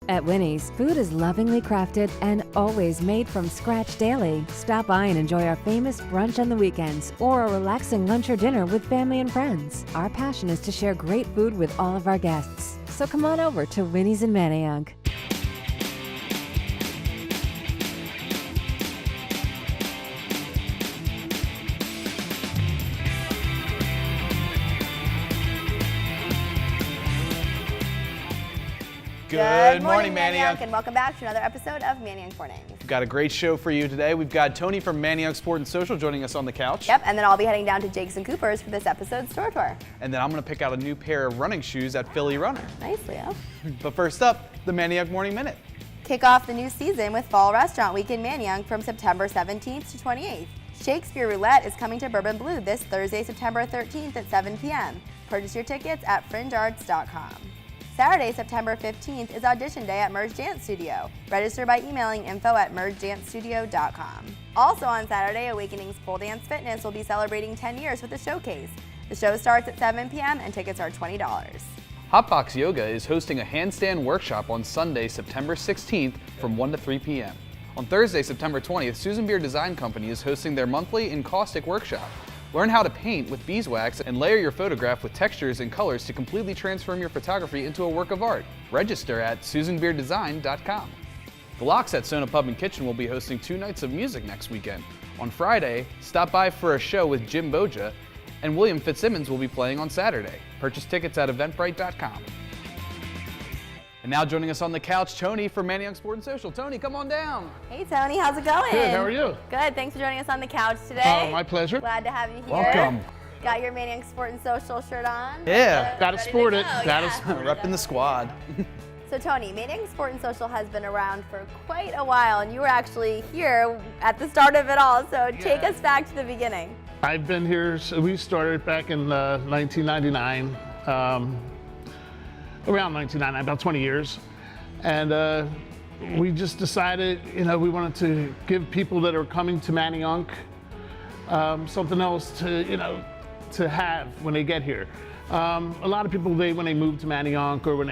At Winnie's, food is lovingly crafted and always made from scratch daily. Stop by and enjoy our famous brunch on the weekends or a relaxing lunch or dinner with family and friends. Our passion is to share great food with all of our guests. So come on over to Winnie's in Manayunk. Good morning, Manayunk, and welcome back to another episode of Manayunk Mornings. We've got a great show for you today. We've got Tony from Manayunk Sport and Social joining us on the couch. Yep, and then I'll be heading down to Jake's and Cooper's for this episode's store tour. And then I'm going to pick out a new pair of running shoes at Philly Runner. Nice, Leo. But first up, the Manayunk Morning Minute. Kick off the new season with Fall Restaurant Week in Manayunk from September 17th to 28th. Shakespeare Roulette is coming to Bourbon Blue this Thursday, September 13th at 7 p.m. Purchase your tickets at fringearts.com. Saturday, September 15th is Audition Day at Merge Dance Studio. Register by emailing info@mergedancestudio.com. Also on Saturday, Awakening's Pole Dance Fitness will be celebrating 10 years with a showcase. The show starts at 7 p.m. and tickets are $20. Hotbox Yoga is hosting a handstand workshop on Sunday, September 16th from 1 to 3 p.m. On Thursday, September 20th, Susan Beer Design Company is hosting their monthly encaustic workshop. Learn how to paint with beeswax and layer your photograph with textures and colors to completely transform your photography into a work of art. Register at susanbeerdesign.com. The Locks at Sona Pub and Kitchen will be hosting 2 nights of music next weekend. On Friday, stop by for a show with Jim Boja, and William Fitzsimmons will be playing on Saturday. Purchase tickets at eventbrite.com. And now joining us on the couch, Tony from Manayunk Sport and Social. Tony, come on down. Hey Tony, how's it going? Good, how are you? Good, thanks for joining us on the couch today. Oh, my pleasure. Glad to have you here. Welcome. Got your Manayunk Sport and Social shirt on? Yeah. Gotta Ready sport to it. go, Gotta yeah. sport it. Repping the squad. So Tony, Manayunk Sport and Social has been around for quite a while, and you were actually here at the start of it all, so take us back to the beginning. I've been here, so we started back in 1999, around 1999, about 20 years. And we just decided, we wanted to give people that are coming to Manayunk something else to have when they get here. A lot of people, when they move to Manayunk or when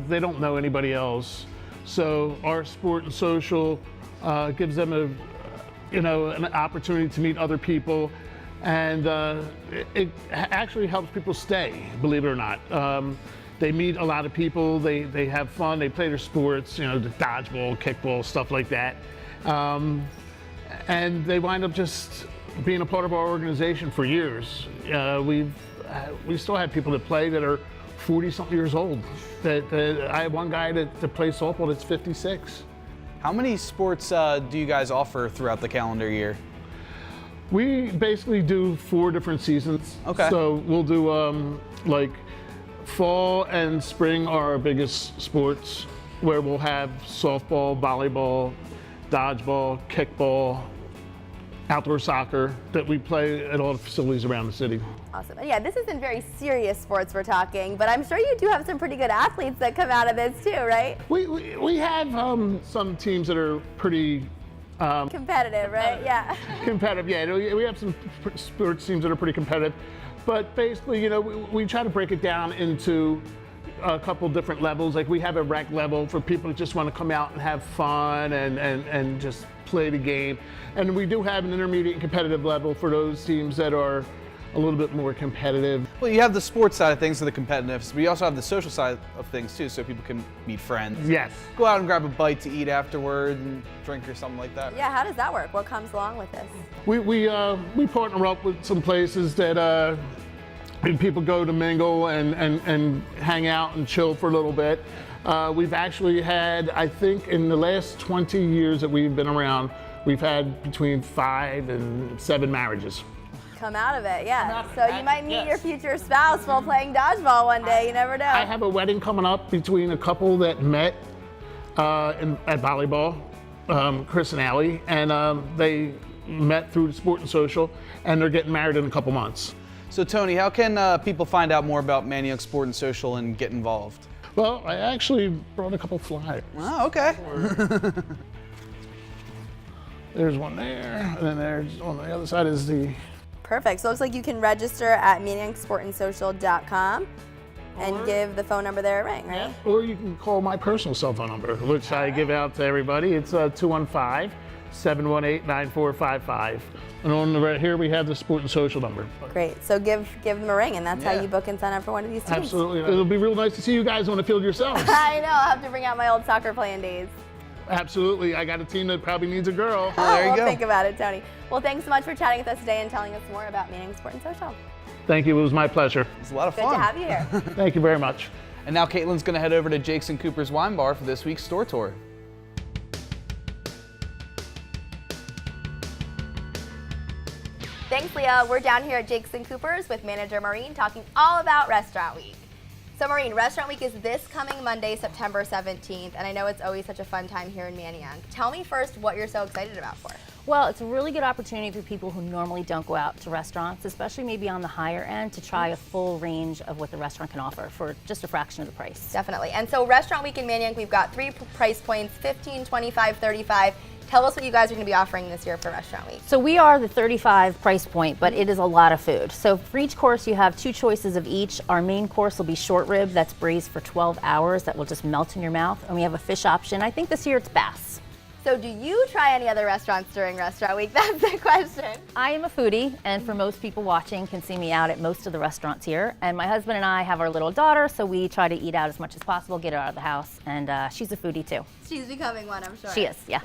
they don't know anybody else. So our Sport and Social gives them an opportunity to meet other people, and it actually helps people stay, believe it or not. They meet a lot of people, they have fun, they play their sports, the dodgeball, kickball, stuff like that. And they wind up just being a part of our organization for years. We still have people that play that are 40-something years old. I have one guy that plays softball that's 56. How many sports do you guys offer throughout the calendar year? We basically do 4 different seasons. Okay. So we'll do fall and spring are our biggest sports, where we'll have softball, volleyball, dodgeball, kickball, outdoor soccer that we play at all the facilities around the city. Awesome. And yeah, this isn't very serious sports we're talking, but I'm sure you do have some pretty good athletes that come out of this too, right? We have some teams that are pretty Competitive, right? Yeah. competitive. Yeah, we have some sports teams that are pretty competitive. But basically, we try to break it down into a couple different levels. Like we have a rec level for people that just want to come out and have fun and just play the game. And we do have an intermediate and competitive level for those teams that are a little bit more competitive. Well, you have the sports side of things, so the competitiveness, but you also have the social side of things too, so people can meet friends. Yes. Go out and grab a bite to eat afterward and drink or something like that. Yeah, how does that work? What comes along with this? We partner up with some places that people go to mingle and hang out and chill for a little bit. We've actually had, I think in the last 20 years that we've been around, we've had between 5 and 7 marriages. Come out of it, yeah. So you might meet your future spouse while playing dodgeball one day, you never know. I have a wedding coming up between a couple that met at volleyball, Chris and Allie, and they met through Sport and Social, and they're getting married in a couple months. So Tony, how can people find out more about Manayunk Sport and Social and get involved? Well, I actually brought a couple flyers. Oh, okay. There's one there, and then there's on the other side is the... Perfect. So it looks like you can register at manayunksportandsocial.com. and give the phone number there a ring, right? Or you can call my personal cell phone number, which I give out to everybody. It's 215-718-9455. And on the right here, we have the Sport and Social number. Great. So give them a ring, and that's how you book and sign up for one of these teams. Absolutely. It'll be real nice to see you guys on the field yourselves. I know. I'll have to bring out my old soccer playing days. Absolutely. I got a team that probably needs a girl. There you go. Think about it, Tony. Well, thanks so much for chatting with us today and telling us more about Manayunk Sport and Social. Thank you. It was my pleasure. It's a lot of Good fun. to have you here. Thank you very much. And now Caitlin's going to head over to Jake's and Cooper's Wine Bar for this week's store tour. Thanks, Leah. We're down here at Jake's and Cooper's with manager Maureen talking all about Restaurant Week. So Maureen, Restaurant Week is this coming Monday, September 17th, and I know it's always such a fun time here in Manayunk. Tell me first what you're so excited about for. Well, it's a really good opportunity for people who normally don't go out to restaurants, especially maybe on the higher end, to try a full range of what the restaurant can offer for just a fraction of the price. Definitely. And so Restaurant Week in Manayunk, we've got 3 price points, 15, 25, 35. Tell us what you guys are going to be offering this year for Restaurant Week. So we are the 35 price point, but it is a lot of food. So for each course, you have 2 choices of each. Our main course will be short rib that's braised for 12 hours that will just melt in your mouth. And we have a fish option. I think this year it's bass. So do you try any other restaurants during Restaurant Week? That's the question. I am a foodie, and for most people watching can see me out at most of the restaurants here. And my husband and I have our little daughter, so we try to eat out as much as possible, get her out of the house. And she's a foodie too. She's becoming one, I'm sure. She is, yeah.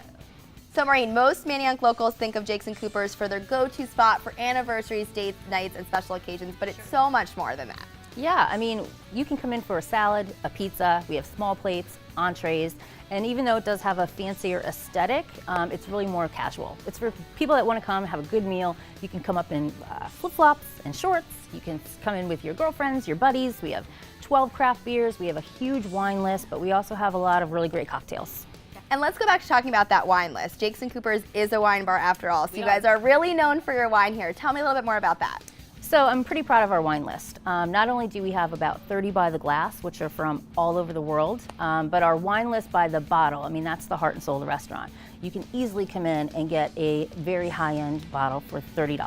So Maureen, most Manayunk locals think of Jake's and Cooper's for their go-to spot for anniversaries, dates, nights, and special occasions, but it's so much more than that. Yeah, I mean, you can come in for a salad, a pizza, we have small plates, entrees, and even though it does have a fancier aesthetic, it's really more casual. It's for people that want to come, have a good meal. You can come up in flip-flops and shorts. You can come in with your girlfriends, your buddies. We have 12 craft beers. We have a huge wine list, but we also have a lot of really great cocktails. And let's go back to talking about that wine list. Jake's and Cooper's is a wine bar after all, so you guys are really known for your wine here. Tell me a little bit more about that. So I'm pretty proud of our wine list. Not only do we have about 30 by the glass, which are from all over the world, but our wine list by the bottle, I mean, that's the heart and soul of the restaurant. You can easily come in and get a very high-end bottle for $30.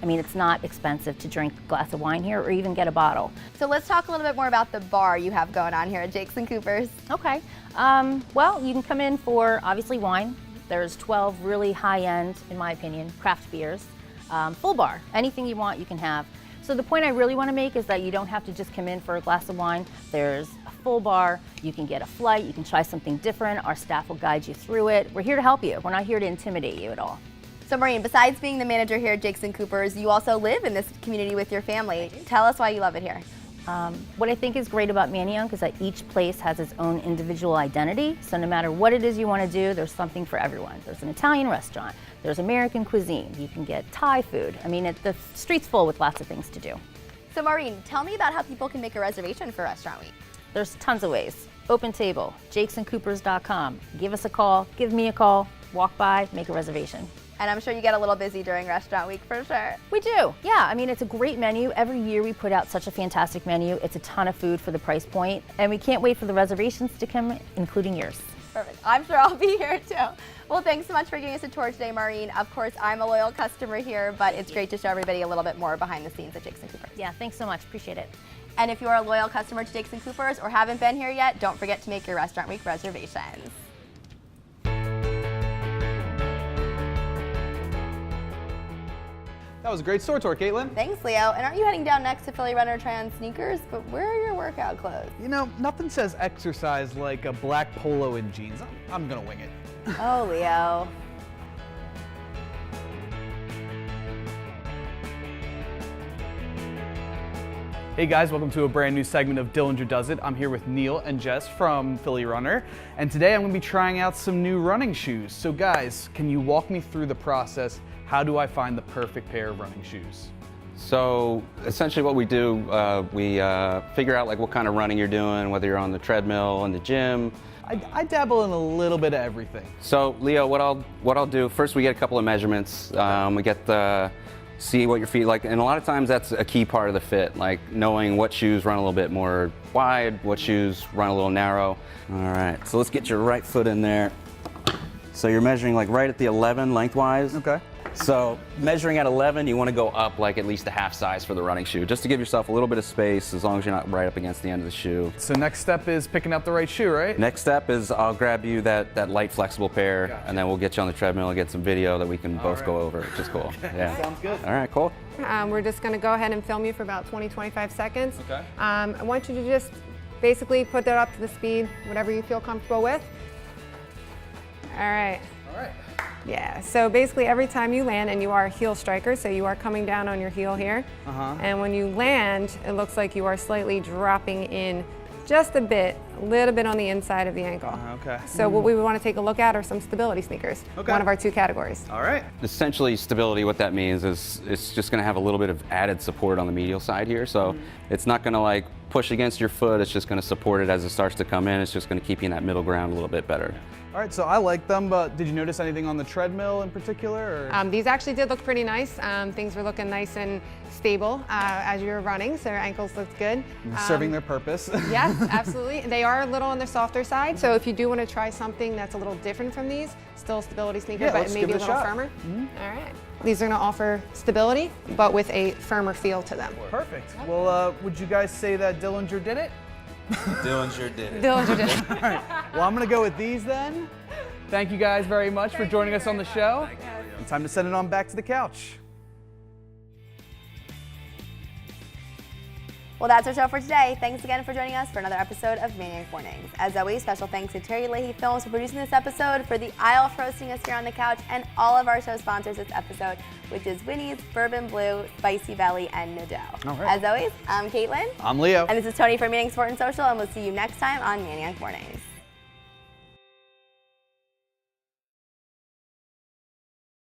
I mean, it's not expensive to drink a glass of wine here or even get a bottle. So let's talk a little bit more about the bar you have going on here at Jake's and Cooper's. Okay. Well, you can come in for, obviously, wine. There's 12 really high-end, in my opinion, craft beers. Full bar. Anything you want, you can have. So the point I really want to make is that you don't have to just come in for a glass of wine. There's a full bar. You can get a flight. You can try something different. Our staff will guide you through it. We're here to help you. We're not here to intimidate you at all. So Maureen, besides being the manager here at Jake's and Cooper's, you also live in this community with your family. Tell us why you love it here. What I think is great about Manayunk is that each place has its own individual identity. So no matter what it is you want to do, there's something for everyone. There's an Italian restaurant. There's American cuisine. You can get Thai food. I mean, the street's full with lots of things to do. So Maureen, tell me about how people can make a reservation for Restaurant Week. There's tons of ways. Open table, jakesandcoopers.com. Give us a call, give me a call, walk by, make a reservation. And I'm sure you get a little busy during Restaurant Week for sure. We do, yeah. I mean, it's a great menu. Every year we put out such a fantastic menu. It's a ton of food for the price point, and we can't wait for the reservations to come, including yours. Perfect. I'm sure I'll be here too. Well, thanks so much for giving us a tour today, Maureen. Of course, I'm a loyal customer here, but it's great to show everybody a little bit more behind the scenes at Jake's and Cooper's. Yeah, thanks so much. Appreciate it. And if you're a loyal customer to Jake's and Cooper's or haven't been here yet, don't forget to make your Restaurant Week reservations. That was a great store tour, Caitlin. Thanks, Leo. And aren't you heading down next to Philly Runner try on sneakers? But where are your workout clothes? You know, nothing says exercise like a black polo and jeans. I'm gonna wing it. Oh, Leo. Hey guys, welcome to a brand new segment of Dillinger Does It. I'm here with Neil and Jess from Philly Runner, and today I'm going to be trying out some new running shoes. So guys, can you walk me through the process? How do I find the perfect pair of running shoes? So essentially what we do, we figure out like what kind of running you're doing, whether you're on the treadmill, in the gym. I dabble in a little bit of everything. So Leo, what I'll do, first we get a couple of measurements. We get see what your feet like, and a lot of times that's a key part of the fit, like knowing what shoes run a little bit more wide, what shoes run a little narrow. All right, so let's get your right foot in there. So you're measuring like right at the 11 lengthwise. Okay. So measuring at 11, you want to go up like at least a half size for the running shoe, just to give yourself a little bit of space, as long as you're not right up against the end of the shoe. So next step is picking out the right shoe, right? Next step is I'll grab you that light flexible pair, Gotcha. and then we'll get you on the treadmill and get some video that we can both go over, which is cool. Yeah. Sounds good. All right, cool. We're just going to go ahead and film you for about 20-25 seconds. Okay. I want you to just basically put that up to the speed, whatever you feel comfortable with. All right. All right. Yeah, so basically every time you land, and you are a heel striker, so you are coming down on your heel here. And when you land, it looks like you are slightly dropping in just a little bit on the inside of the ankle. Okay. So what we would want to take a look at are some stability sneakers, Okay. one of our 2 categories. All right. Essentially, stability, what that means is it's just going to have a little bit of added support on the medial side here. So it's not going to like push against your foot. It's just going to support it as it starts to come in. It's just going to keep you in that middle ground a little bit better. All right, so I like them, but did you notice anything on the treadmill in particular? Or? These actually did look pretty nice. Things were looking nice and stable as you were running, so your ankles looked good. Serving their purpose. Yes, absolutely. They are a little on the softer side, so if you do want to try something that's a little different from these, still a stability sneaker, Yeah, but let's maybe give a it a little shot. firmer. All right. These are going to offer stability, but with a firmer feel to them. Perfect. Well, would you guys say that Dillinger did it? Dillinger did it. Dillinger did it. Well, I'm gonna go with these then. Thank you guys very much for joining us on the show. It's time to send it on back to the couch. Well, that's our show for today. Thanks again for joining us for another episode of Manayunk Mornings. As always, special thanks to Terry Leahy Films for producing this episode, for the Isle for hosting us here on the couch, and all of our show sponsors this episode, which is Winnie's, Bourbon Blue, Spicy Belly, and Nodell. All right. As always, I'm Caitlin. I'm Leo. And this is Tony from Manayunk Sport and Social, and we'll see you next time on Manayunk Mornings.